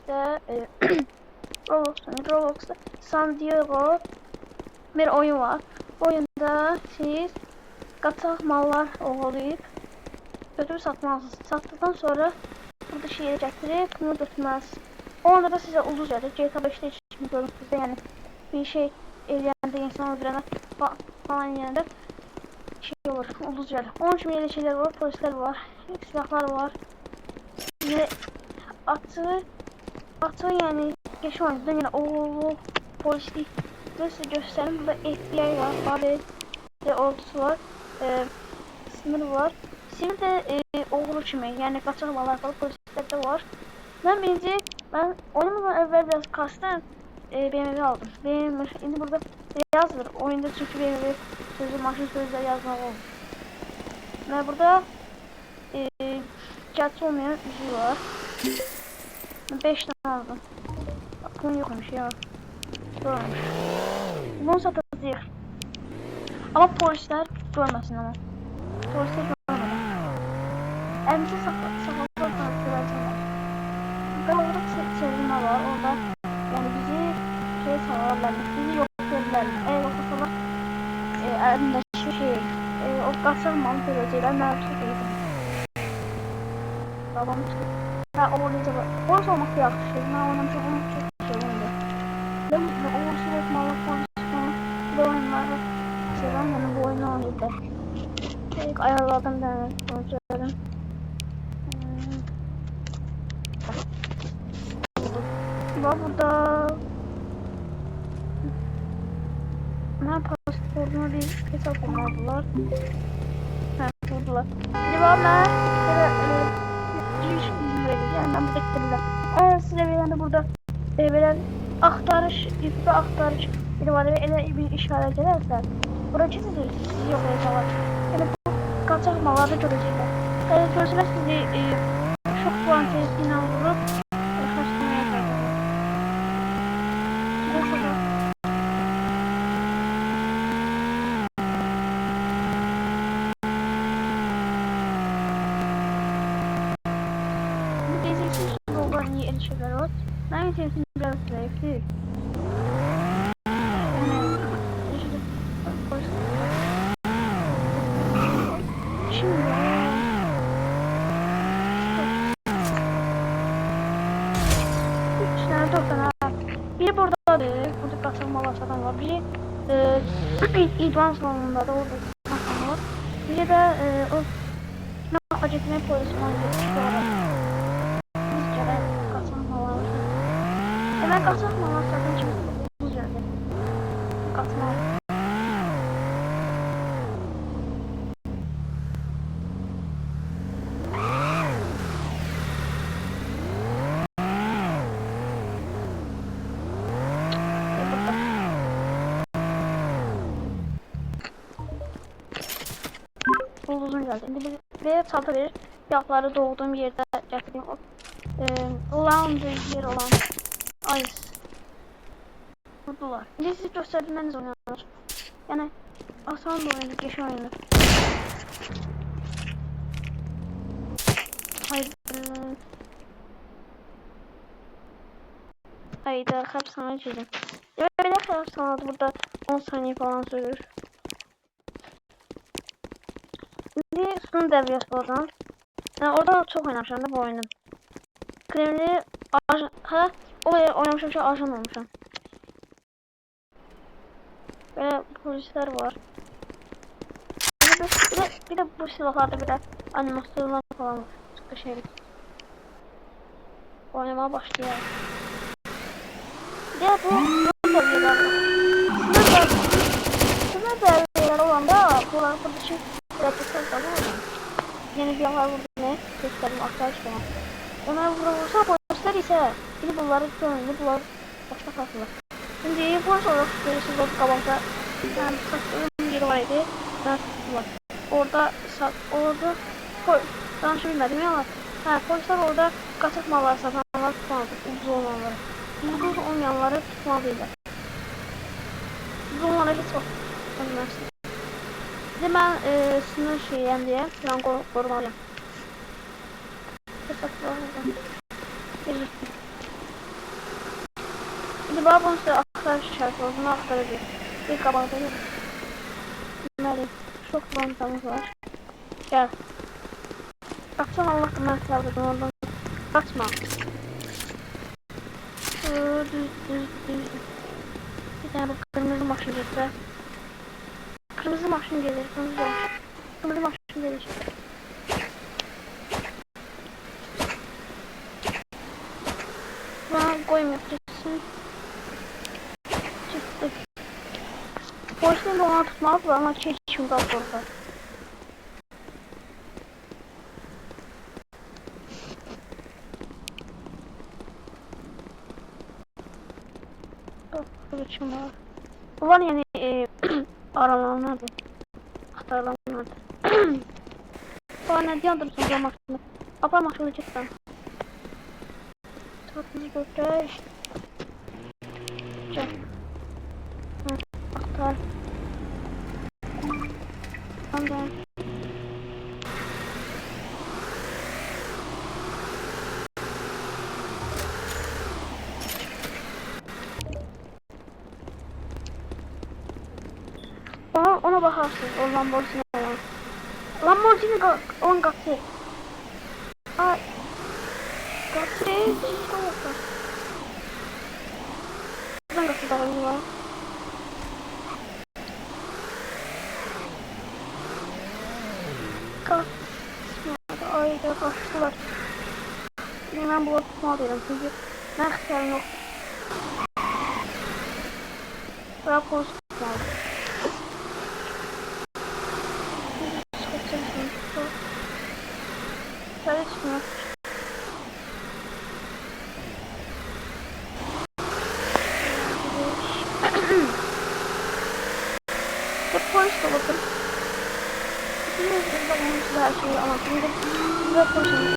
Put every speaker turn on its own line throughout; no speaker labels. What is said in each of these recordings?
işte Roblox'ta San Diego bir oyun var. Oyunda siz kaçak mallar oğurlayıp götürüp satmalısınız. Sattıktan sonra burada şehre getirip bunu götürmez. Onda da size ucuz gelir. GTA 5'te hiç görüntüsü yani bir şey eləyəndə insan öldürənə falan eləyəndə şey olur, ucuz gelir. Onun için böyle şeyler var, polisler var, silahlar var. Yine atı yani geç oyunda yine oğlu polislik size göstereyim. Burada FBI var, AB ordusu var, sınır var. Sivil de oğlu kimi yani kaçak alakalı polisler de var. Ben oynamadan evvel biraz kastım BMW aldım. BMW şimdi burada yazılır. Oyunda çünkü BMW sözü maşın sözleri yazmak olur. Ve burada gerçi olmayan yüzüğü var. 5 tane aldım. Aklım yokmuş ya. Doğrumuş. Bunu satacağız. Ama polisler görmesin ama. Polisler görmeden. Elimize saklı takip. Ben orada çevirme var. Orada yani bizi şey sağlarlar. Bizi yok ederler. Eğer okusalar elimde şu şey o kaçak malı göreceğiler. Ben çok iyiydim. Babam çıktı. Ha oğurlayacak. Polis olmak yaxşı. Ben oynamışım. Onu çok sevindim. Ben oğursuz malı polis falan. Bu oyunları seven yani bu oyunu oynaydı. Ayarladım ben. Onu söyledim. Burada ben pasportuma bir hesap aldılar. Vurdular. Acaba ben yani ben burada gidebilirim. Eğer size veren de burada veren aktarış, YouTube'da aktarış bir var ve ele bir işaret ederse burada sizi yok yapacaklar. Yani bu kaçak mallarda görecekler. Eğer görseler sizi çok puan testinden vurup kaçtırmaya çalışacaklar. Şeyler var. Ben içerisinde biraz zevkli. Şimdi üç tane dört tane. Biri burada kaçırmalar satan var. Biri idman salonunda da orada kaçırma var. Biri de o acetine polis var. Biz kere kaçırma var. Ben kaçırma var satan çünkü uzun yerde. Kaçırma var. Uzun geldi. Şimdi bir çanta verir. Yapları doğduğum yerde getireyim. Lounge yer olan Ice. Vurdular. Şimdi sizi gösterdiğimden oynanır. Yani asan da oyunu, geç oyunu. Hayda kaç saniye çizdim. Ya bir de kaç saniye burada 10 saniye falan sürür. Şimdi sunu devriyası oradan. Yani orada çok oynamışım da bu oyunu. Kremli oraya oynamışım şey ajan olmuşum. Böyle polisler var. Bir de bu silahlarda bir de animasyonlar falan var. Çok şey. Oynamaya başlıyor. Bir de bu seviyeler var. Sınır devreler olanda burada şey yapacaklar da olur. Yeni bir hava vurdu ne? Gösterdim arkadaşlar. Ona vurursa polisler ise biri bunları gönüllü bunlar başta kalktılar. Şimdi polis olarak görüyorsunuz o kabakta yani sattığım yeri var idi. Var. Orada ben şu bilmedim ya polisler orada kaçak mallar satanlar tutmadı. Ucuz olanları. Ucuz olmayanları tutmalıydı. Ucuz olanları hiç olmamıştı. Şimdi ben sınır şeyim diye falan korumalıyım. Babam size aktarış şartı olduğunu aktaracak. Bir kabakta yok. Deməli, çox bantamız var. Gel. Kaçsan Allah ben sağladım oradan. Kaçma. Düz. Bir tane bu kırmızı maşın getir. Kırmızı maşın gelir. Kırmızı maşın gelir. Bana koymuyor. Çıktı. Polisini de ona tutmalı ama keçim daha korkar. Kılıçım var. Bunlar yani aralanmadı. Aktarlanmadı. Bana ne diyandım sonra maşını. Apa maşını cidden. Tatlı götür. Gel. Aktar. Tamam. Ona bakarsın. O Lamborghini olan. Lamborghini 10 katı. Ay. Katı. Buradan katı da var. Kaçmadı. Ay da kaçtılar. Ben bu tutma derim çünkü ben ihtiyarım yok. Rapor tutmalı. Şöyle çıkmıyor. Hep polis de bakın. Biz de onun size her şeyi anlatayım. Size polisim.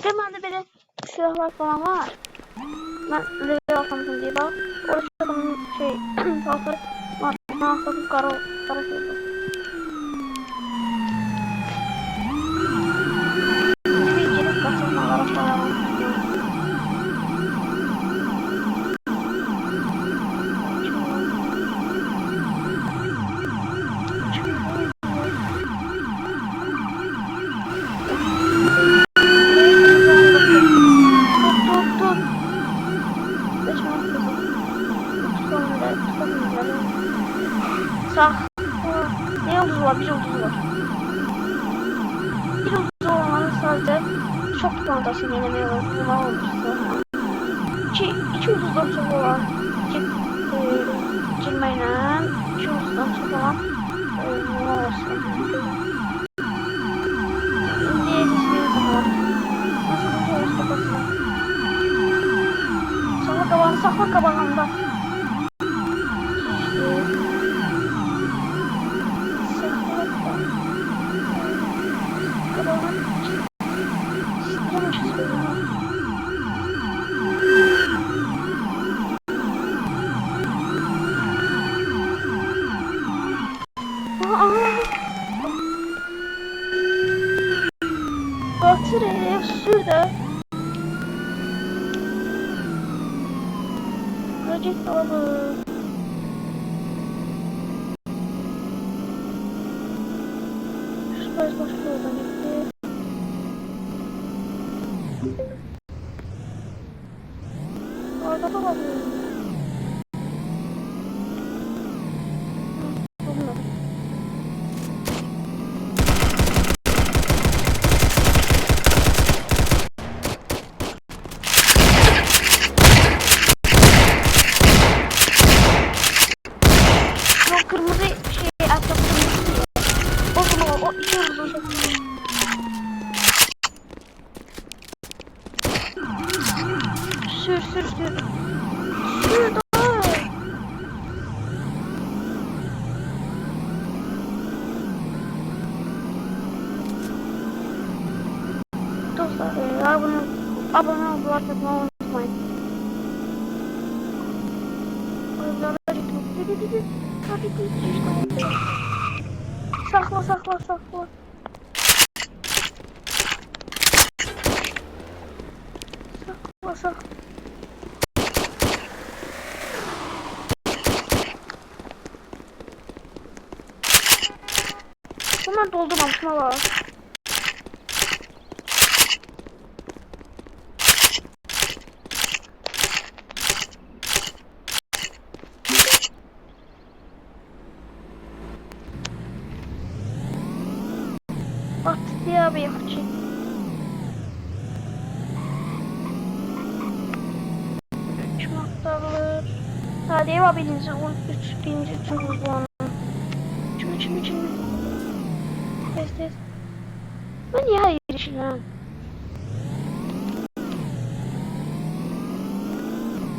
Hemen de böyle silahlar falan var. Ben level alsam diye bak. Orası adamın şey saltları var. Mahsatı kara sözü. Sağ. Ne yıldız var? Bir yıldız var. Bir yıldız olanların sadece çok plantasını yenemeye olmuşsa. İki yıldızdan çok olan girmeyle iki yıldızdan çok olan ne olsun. Şimdi ezisliği var. Nasıl bir şey olsa bakın. Sakla kabağında. Batırıya şurada. Project alalım. Şurada başka oradan gitti. Orada da var. Kırmızı şey aslında o iki yıldız sür da dostlar abone olmayı unutmayın. Sakla. Bunlar doldurmamışım ama. Bak diye bir yakıcı. Üç maktarlar. Sadece var birinci, üçüncü puanı. Şimdi. Tez. Ben niye her yeri şirin?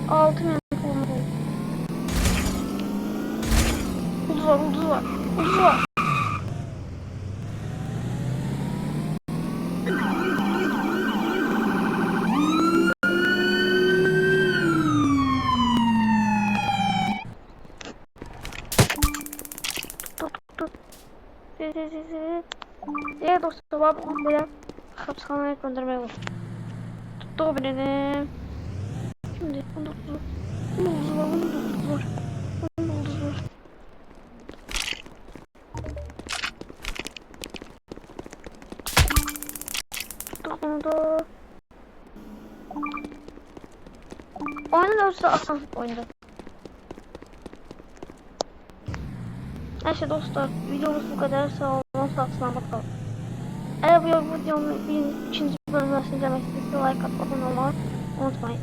6.000 puanı. Ulduz var. Tut. Diğer dostlar var bu böyle hapishaneye göndermeye var. Tuttu birini. Şimdi 19 var. Tuttuk onu da. Oyunun ölçüsü asan oyunda. Neyse dostlar, videomuz bu kadar. Sağ olun, sağ bakalım. Eğer bu videomun ikinci bölümünü izlemek istiyorsanız like atmayı unutmayın.